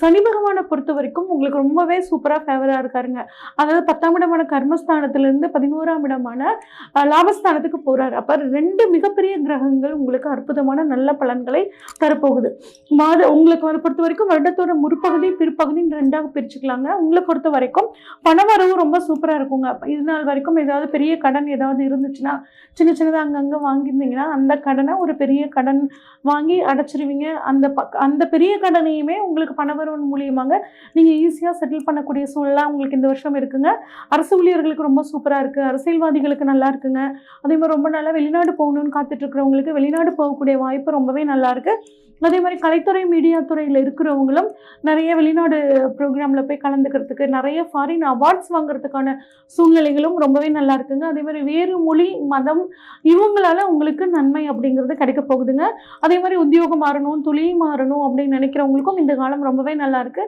சனி பகவானை பொறுத்த வரைக்கும் உங்களுக்கு ரொம்பவே சூப்பராக ஃபேவராக இருக்காருங்க. அதாவது 10ஆம் இடமான கர்மஸ்தானத்திலிருந்து 11ஆம் இடமான லாபஸ்தானத்துக்கு போறாரு. அப்போ 2 மிகப்பெரிய கிரகங்கள் உங்களுக்கு அற்புதமான நல்ல பலன்களை தரப்போகுது. உங்களுக்கு அதை பொறுத்த வரைக்கும் வருடத்தோட முற்பகுதி பிற்பகுதின்னு 2ஆக பிரிச்சுக்கலாங்க. உங்களை பொறுத்த வரைக்கும் பணவரவு ரொம்ப சூப்பராக இருக்குங்க. இது நாள் வரைக்கும் ஏதாவது பெரிய கடன் ஏதாவது இருந்துச்சுன்னா, சின்ன சின்னதாக அங்கங்கே வாங்கியிருந்தீங்கன்னா அந்த கடனை ஒரு பெரிய கடன் வாங்கி அடைச்சிருவீங்க. அந்த பெரிய கடனையுமே உங்களுக்கு பணவரவு மூலியமாக நீங்கள் ஈஸியாக செட்டில் பண்ணக்கூடிய சூழலாக உங்களுக்கு இந்த வருஷம் இருக்குங்க. அரசு ஊழியர்களுக்கு ரொம்ப சூப்பராக இருக்குது. அரசியல்வாதிகளுக்கு நல்லா இருக்குங்க. அதே மாதிரி ரொம்ப நாளாக வெளிநாடு போகணும்னு காத்துட்டு இருக்கிறவங்களுக்கு வெளிநாடு போகக்கூடிய வாய்ப்பு ரொம்பவே நல்லா இருக்கு. அதே மாதிரி கலைத்துறை மீடியா துறையில் இருக்கிறவங்களும் நிறைய வெளிநாடு ப்ரோக்ராமில் போய் கலந்துக்கிறதுக்கு, நிறைய ஃபாரின் அவார்ட்ஸ் வாங்குறதுக்கான சூழ்நிலைகளும் ரொம்பவே நல்லா இருக்குங்க. அதே மாதிரி வேறு மொழி மதம் இவங்களால உங்களுக்கு நன்மை அப்படிங்கிறது கிடைக்க போகுதுங்க. அதே மாதிரி உத்தியோகம் மாறணும், தொழில் மாறணும் அப்படின்னு நினைக்கிறவங்களுக்கும் இந்த காலம் ரொம்பவே நல்லா இருக்கு.